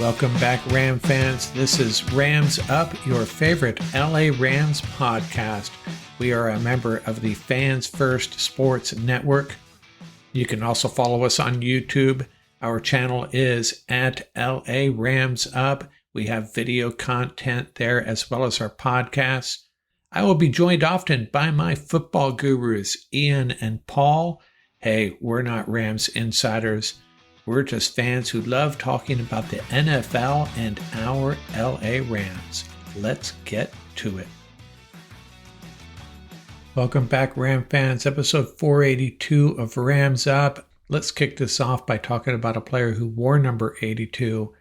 Welcome back, Ram fans. This is Rams Up, your favorite LA Rams podcast. We are a member of the Fans First Sports Network. You can also follow us on YouTube. Our channel is at LA Rams Up. We have video content there as well as our podcasts. I will be joined often by my football gurus, Ian and Paul. Hey, we're not Rams insiders. We're just fans who love talking about the NFL and our LA Rams. Let's get to it. Welcome back, Ram fans. Episode 482 of Rams Up. Let's kick this off by talking about a player who wore number 82.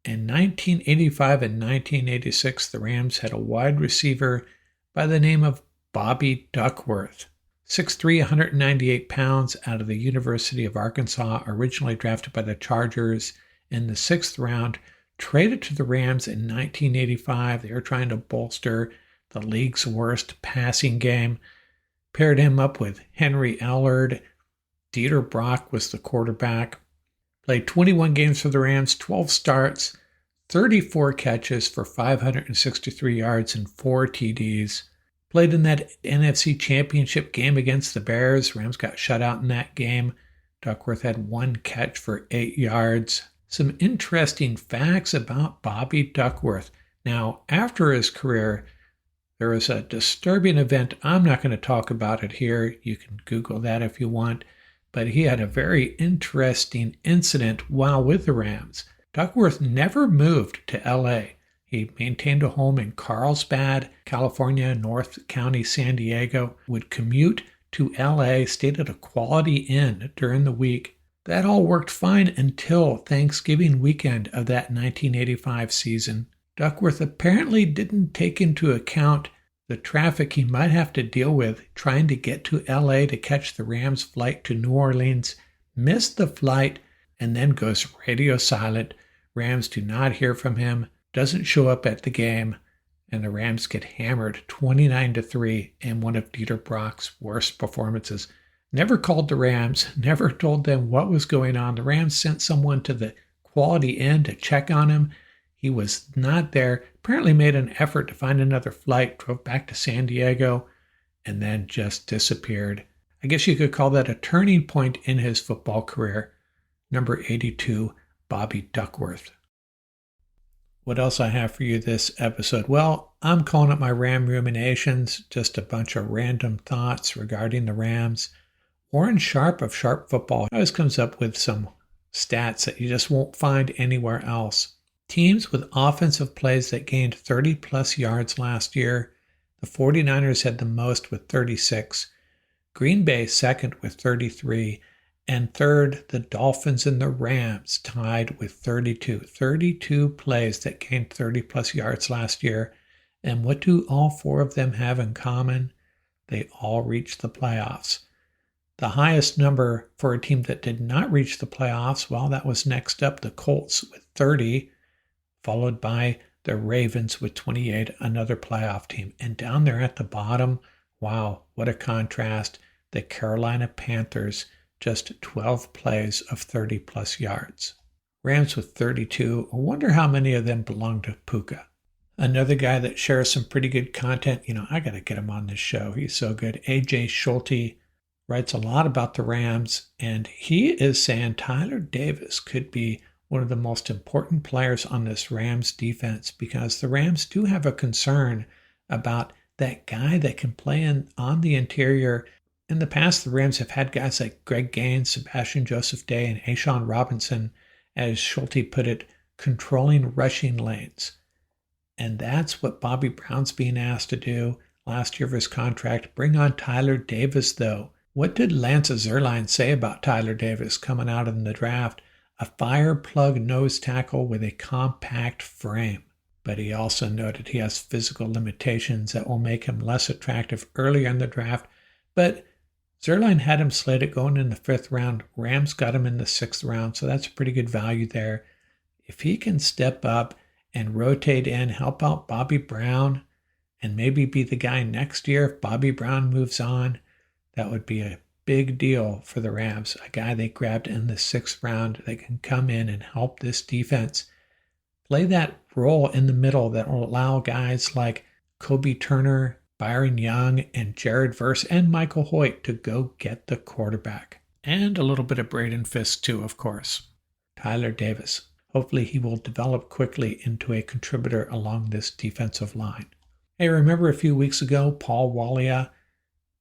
In 1985 and 1986, the Rams had a wide receiver by the name of Bobby Duckworth. 6'3", 198 pounds, out of the University of Arkansas, originally drafted by the Chargers in the 6th round, traded to the Rams in 1985. They were trying to bolster the league's worst passing game. Paired him up with Henry Ellard. Dieter Brock was the quarterback. Played 21 games for the Rams, 12 starts, 34 catches for 563 yards and 4 TDs. Played in that NFC Championship game against the Bears. Rams got shut out in that game. Duckworth had 1 catch for 8 yards. Some interesting facts about Bobby Duckworth. Now, after his career, there was a disturbing event. I'm not going to talk about it here. You can Google that if you want. But he had a very interesting incident while with the Rams. Duckworth never moved to LA. He maintained a home in Carlsbad, California, North County, San Diego, would commute to LA, stayed at a Quality Inn during the week. That all worked fine until Thanksgiving weekend of that 1985 season. Duckworth apparently didn't take into account the traffic he might have to deal with trying to get to LA to catch the Rams' flight to New Orleans, missed the flight, and then goes radio silent. Rams do not hear from him. Doesn't show up at the game, and the Rams get hammered 29-3 in one of Dieter Brock's worst performances. Never called the Rams, never told them what was going on. The Rams sent someone to the Quality Inn to check on him. He was not there, apparently made an effort to find another flight, drove back to San Diego, and then just disappeared. I guess you could call that a turning point in his football career. Number 82, Bobby Duckworth. What else I have for you this episode? Well, I'm calling it my Ram Ruminations, just a bunch of random thoughts regarding the Rams. Warren Sharp of Sharp Football always comes up with some stats that you just won't find anywhere else. Teams with offensive plays that gained 30-plus yards last year. The 49ers had the most with 36. Green Bay second with 33. And third, the Dolphins and the Rams tied with 32. 32 plays that gained 30-plus yards last year. And what do all 4 of them have in common? They all reached the playoffs. The highest number for a team that did not reach the playoffs, well, that was next up, the Colts with 30, followed by the Ravens with 28, another playoff team. And down there at the bottom, wow, what a contrast, the Carolina Panthers, just 12 plays of 30-plus yards. Rams with 32. I wonder how many of them belong to Puka. Another guy that shares some pretty good content. I got to get him on this show. He's so good. AJ Schulte writes a lot about the Rams, and he is saying Tyler Davis could be one of the most important players on this Rams defense because the Rams do have a concern about that guy that can play on the interior. In the past, the Rams have had guys like Greg Gaines, Sebastian Joseph Day, and Ashawn Robinson, as Schulte put it, controlling rushing lanes. And that's what Bobby Brown's being asked to do last year of his contract. Bring on Tyler Davis, though. What did Lance Zierlein say about Tyler Davis coming out in the draft? A fire plug nose tackle with a compact frame. But he also noted he has physical limitations that will make him less attractive earlier in the draft. But Zierlein had him slated going in the 5th round. Rams got him in the 6th round, so that's a pretty good value there. If he can step up and rotate in, help out Bobby Brown, and maybe be the guy next year if Bobby Brown moves on, that would be a big deal for the Rams. A guy they grabbed in the 6th round that can come in and help this defense. Play that role in the middle that will allow guys like Kobe Turner, Byron Young, and Jared Verse and Michael Hoyt to go get the quarterback. And a little bit of Braden Fisk too, of course. Tyler Davis. Hopefully he will develop quickly into a contributor along this defensive line. Hey, remember a few weeks ago, Paul Walia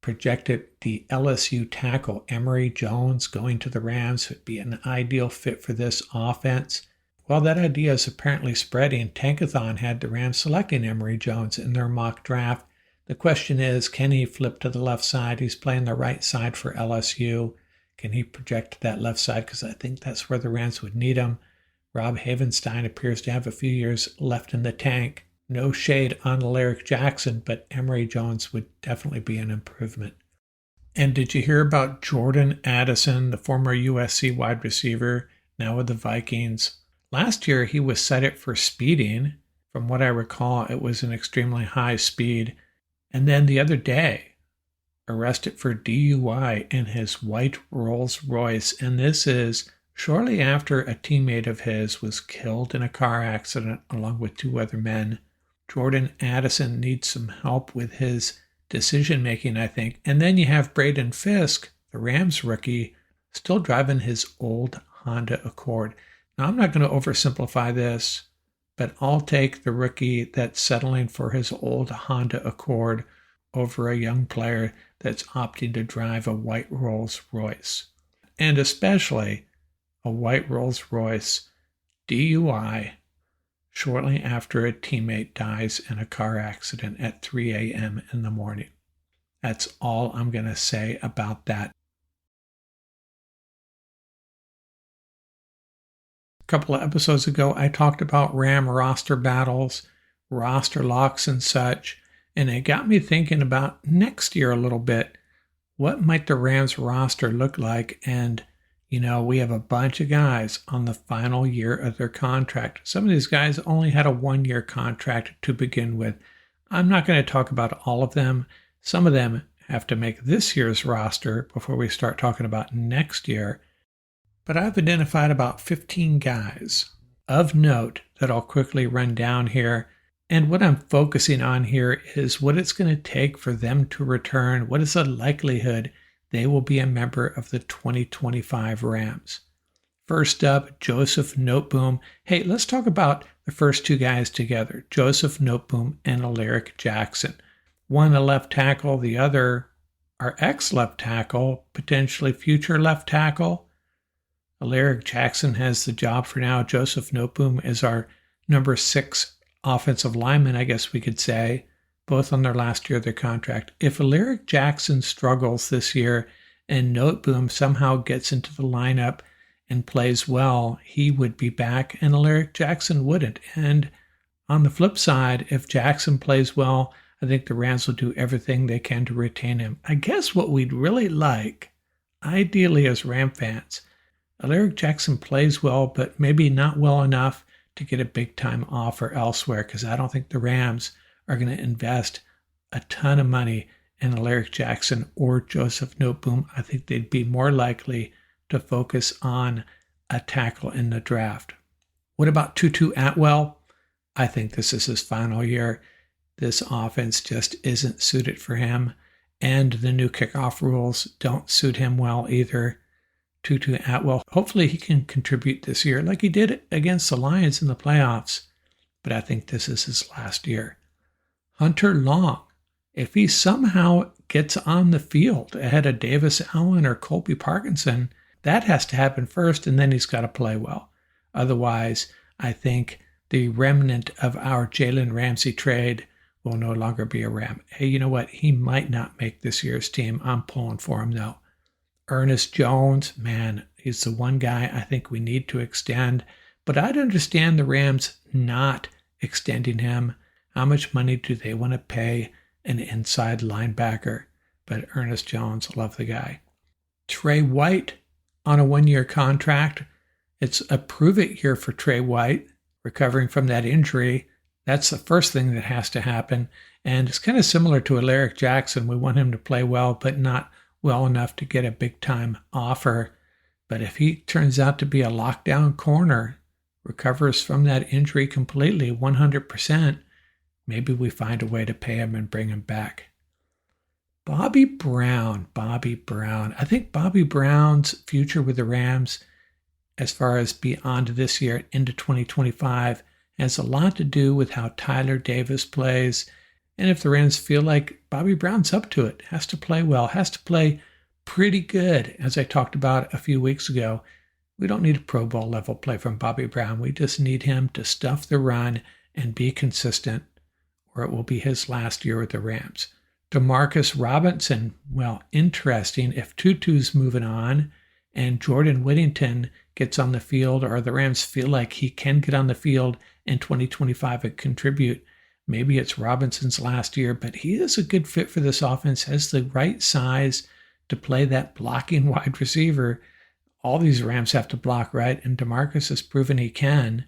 projected the LSU tackle Emory Jones going to the Rams would be an ideal fit for this offense. Well, that idea is apparently spreading. Tankathon had the Rams selecting Emory Jones in their mock draft. The question is, can he flip to the left side? He's playing the right side for LSU. Can he project to that left side? Because I think that's where the Rams would need him. Rob Havenstein appears to have a few years left in the tank. No shade on Alaric Jackson, but Emory Jones would definitely be an improvement. And did you hear about Jordan Addison, the former USC wide receiver, now with the Vikings? Last year, he was cited for speeding. From what I recall, it was an extremely high speed. And then the other day, arrested for DUI in his white Rolls Royce. And this is shortly after a teammate of his was killed in a car accident along with two other men. Jordan Addison needs some help with his decision-making, I think. And then you have Braden Fisk, the Rams rookie, still driving his old Honda Accord. Now, I'm not going to oversimplify this, but I'll take the rookie that's settling for his old Honda Accord over a young player that's opting to drive a white Rolls Royce. And especially a white Rolls Royce DUI shortly after a teammate dies in a car accident at 3 a.m. in the morning. That's all I'm going to say about that. A couple of episodes ago, I talked about Ram roster battles, roster locks and such, and it got me thinking about next year a little bit. What might the Rams roster look like? And we have a bunch of guys on the final year of their contract. Some of these guys only had a one-year contract to begin with. I'm not going to talk about all of them. Some of them have to make this year's roster before we start talking about next year. But I've identified about 15 guys of note that I'll quickly run down here. And what I'm focusing on here is what it's going to take for them to return. What is the likelihood they will be a member of the 2025 Rams? First up, Joseph Noteboom. Hey, let's talk about the first two guys together, Joseph Noteboom and Alaric Jackson. One a left tackle, the other our ex-left tackle, potentially future left tackle. Alaric Jackson has the job for now. Joseph Noteboom is our number 6 offensive lineman, I guess we could say, both on their last year of their contract. If Alaric Jackson struggles this year and Noteboom somehow gets into the lineup and plays well, he would be back and Alaric Jackson wouldn't. And on the flip side, if Jackson plays well, I think the Rams will do everything they can to retain him. I guess what we'd really like, ideally as Ram fans, Alaric Jackson plays well, but maybe not well enough to get a big-time offer elsewhere, because I don't think the Rams are going to invest a ton of money in Alaric Jackson or Joseph Noteboom. I think they'd be more likely to focus on a tackle in the draft. What about Tutu Atwell? I think this is his final year. This offense just isn't suited for him, and the new kickoff rules don't suit him well either. Tutu Atwell, hopefully he can contribute this year like he did against the Lions in the playoffs, but I think this is his last year. Hunter Long, if he somehow gets on the field ahead of Davis Allen or Colby Parkinson, that has to happen first, and then he's got to play well. Otherwise, I think the remnant of our Jalen Ramsey trade will no longer be a Ram. Hey, you know what? He might not make this year's team. I'm pulling for him, though. Ernest Jones, man, he's the one guy I think we need to extend. But I'd understand the Rams not extending him. How much money do they want to pay an inside linebacker? But Ernest Jones, love the guy. Trey White on a one-year contract. It's a prove-it year for Trey White, recovering from that injury. That's the first thing that has to happen. And it's kind of similar to Alaric Jackson. We want him to play well, but not well enough to get a big-time offer. But if he turns out to be a lockdown corner, recovers from that injury completely, 100%, maybe we find a way to pay him and bring him back. Bobby Brown. I think Bobby Brown's future with the Rams, as far as beyond this year into 2025, has a lot to do with how Tyler Davis plays. And if the Rams feel like Bobby Brown's up to it, has to play well, has to play pretty good, as I talked about a few weeks ago. We don't need a Pro Bowl level play from Bobby Brown. We just need him to stuff the run and be consistent, or it will be his last year with the Rams. Demarcus Robinson, well, interesting. If Tutu's moving on and Jordan Whittington gets on the field, or the Rams feel like he can get on the field in 2025 and contribute, maybe it's Robinson's last year, but he is a good fit for this offense, has the right size to play that blocking wide receiver. All these Rams have to block, right? And DeMarcus has proven he can.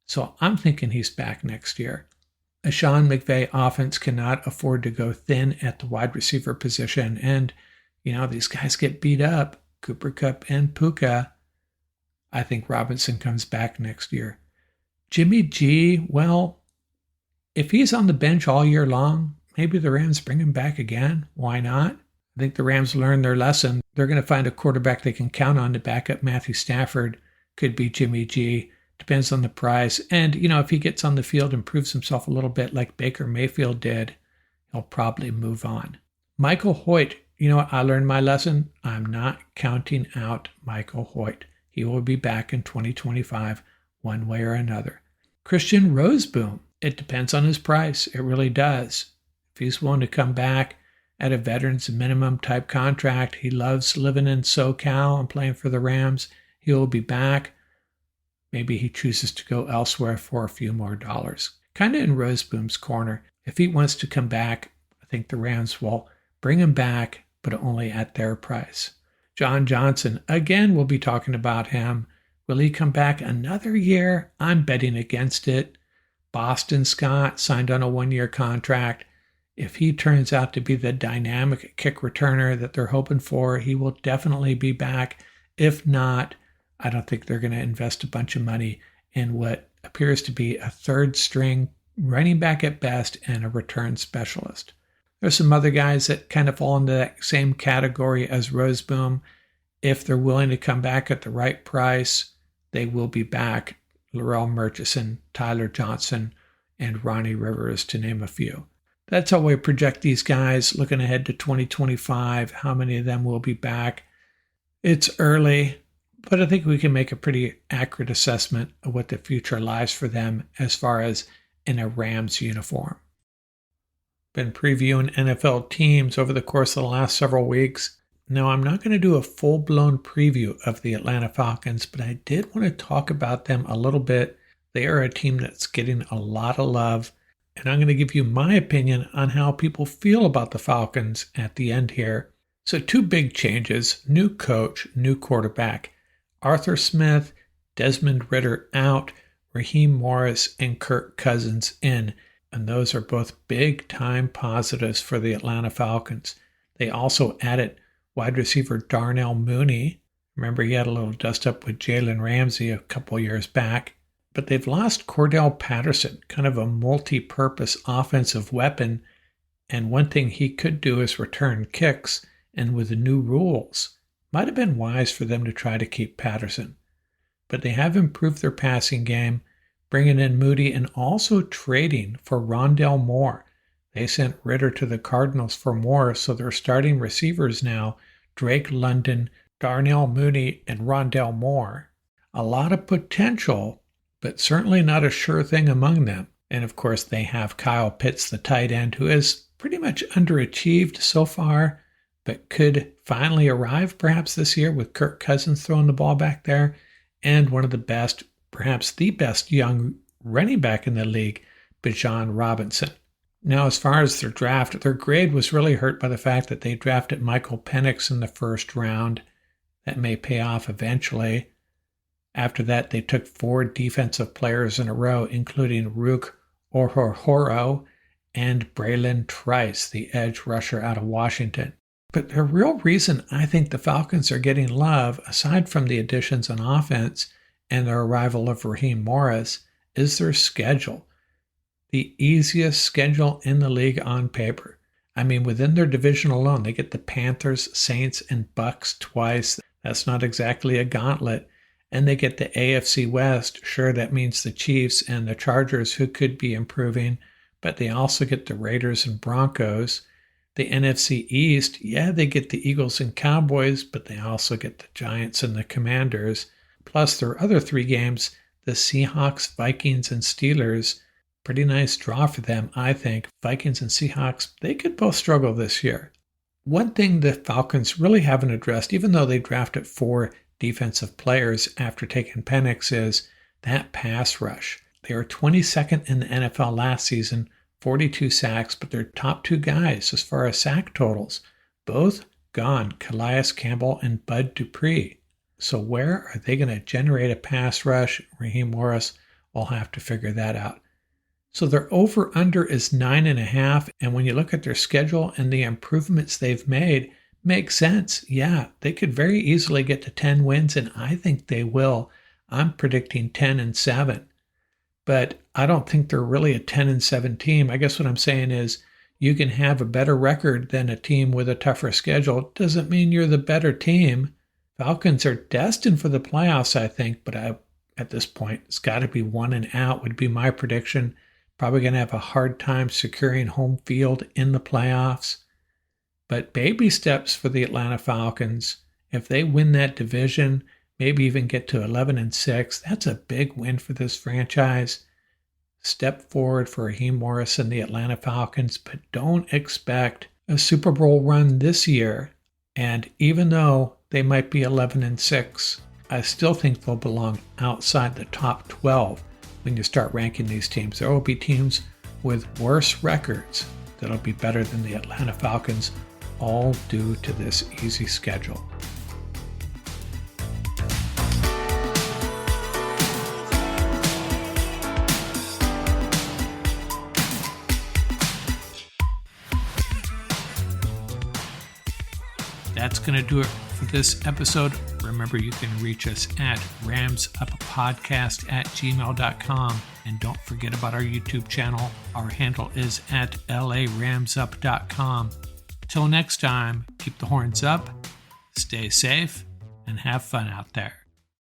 So I'm thinking he's back next year. A Sean McVay offense cannot afford to go thin at the wide receiver position. And, these guys get beat up, Cooper Kupp and Puka. I think Robinson comes back next year. Jimmy G, well, if he's on the bench all year long, maybe the Rams bring him back again. Why not? I think the Rams learned their lesson. They're going to find a quarterback they can count on to back up Matthew Stafford. Could be Jimmy G. Depends on the price. And, if he gets on the field and proves himself a little bit like Baker Mayfield did, he'll probably move on. Michael Hoyt, I learned my lesson. I'm not counting out Michael Hoyt. He will be back in 2025 one way or another. Christian Roseboom, it depends on his price. It really does. If he's willing to come back at a veteran's minimum type contract, he loves living in SoCal and playing for the Rams, he will be back. Maybe he chooses to go elsewhere for a few more dollars. Kind of in Roseboom's corner. If he wants to come back, I think the Rams will bring him back, but only at their price. John Johnson, again, we'll be talking about him. Will he come back another year? I'm betting against it. Boston Scott signed on a 1-year contract. If he turns out to be the dynamic kick returner that they're hoping for, he will definitely be back. If not, I don't think they're going to invest a bunch of money in what appears to be a third string running back at best and a return specialist. There's some other guys that kind of fall into that same category as Roseboom. If they're willing to come back at the right price, they will be back. Laurel Murchison, Tyler Johnson, and Ronnie Rivers, to name a few. That's how we project these guys looking ahead to 2025. How many of them will be back? It's early, but I think we can make a pretty accurate assessment of what the future lies for them as far as in a Rams uniform. Been previewing NFL teams over the course of the last several weeks. Now, I'm not going to do a full-blown preview of the Atlanta Falcons, but I did want to talk about them a little bit. They are a team that's getting a lot of love, and I'm going to give you my opinion on how people feel about the Falcons at the end here. So 2 big changes: new coach, new quarterback. Arthur Smith, Desmond Ridder out, Raheem Morris, and Kirk Cousins in. And those are both big-time positives for the Atlanta Falcons. They also added wide receiver Darnell Mooney. Remember, he had a little dust-up with Jalen Ramsey a couple years back. But they've lost Cordell Patterson, kind of a multi-purpose offensive weapon. And one thing he could do is return kicks. And with the new rules, might have been wise for them to try to keep Patterson. But they have improved their passing game, bringing in Moody and also trading for Rondell Moore. They sent Ridder to the Cardinals for Moore, so they're starting receivers now: Drake London, Darnell Mooney, and Rondell Moore. A lot of potential, but certainly not a sure thing among them. And of course, they have Kyle Pitts, the tight end, who has pretty much underachieved so far, but could finally arrive perhaps this year with Kirk Cousins throwing the ball back there, and one of the best, perhaps the best young running back in the league, Bijan Robinson. Now, as far as their draft, their grade was really hurt by the fact that they drafted Michael Penix in the first round. That may pay off eventually. After that, they took 4 defensive players in a row, including Rook Orhorhoro and Braylon Trice, the edge rusher out of Washington. But the real reason I think the Falcons are getting love, aside from the additions on offense, and the arrival of Raheem Morris is their schedule. The easiest schedule in the league on paper. I mean, within their division alone, they get the Panthers, Saints, and Bucks twice. That's not exactly a gauntlet. And they get the AFC West. Sure, that means the Chiefs and the Chargers, who could be improving, but they also get the Raiders and Broncos. The NFC East, yeah, they get the Eagles and Cowboys, but they also get the Giants and the Commanders. Plus their other 3 games, the Seahawks, Vikings, and Steelers. Pretty nice draw for them, I think. Vikings and Seahawks, they could both struggle this year. One thing the Falcons really haven't addressed, even though they drafted 4 defensive players after taking Penix, is that pass rush. They were 22nd in the NFL last season, 42 sacks, but their top 2 guys as far as sack totals, both gone, Calais Campbell and Bud Dupree. So where are they going to generate a pass rush? Raheem Morris will have to figure that out. So their over-under is 9.5, and when you look at their schedule and the improvements they've made, makes sense. Yeah, they could very easily get to 10 wins, and I think they will. I'm predicting 10-7. But I don't think they're really a 10-7 team. I guess what I'm saying is you can have a better record than a team with a tougher schedule. Doesn't mean you're the better team. Falcons are destined for the playoffs, I think, but at this point, it's got to be 1 and out would be my prediction. Probably going to have a hard time securing home field in the playoffs. But baby steps for the Atlanta Falcons. If they win that division, maybe even get to 11-6, that's a big win for this franchise. Step forward for Raheem Morris and the Atlanta Falcons, but don't expect a Super Bowl run this year. And even though they might be 11-6, I still think they'll belong outside the top 12 when you start ranking these teams. There will be teams with worse records that'll be better than the Atlanta Falcons, all due to this easy schedule. That's going to do it for this episode. Remember, you can reach us at ramsuppodcast@gmail.com. And don't forget about our YouTube channel. Our handle is at laramsup.com. Till next time, keep the horns up, stay safe, and have fun out there.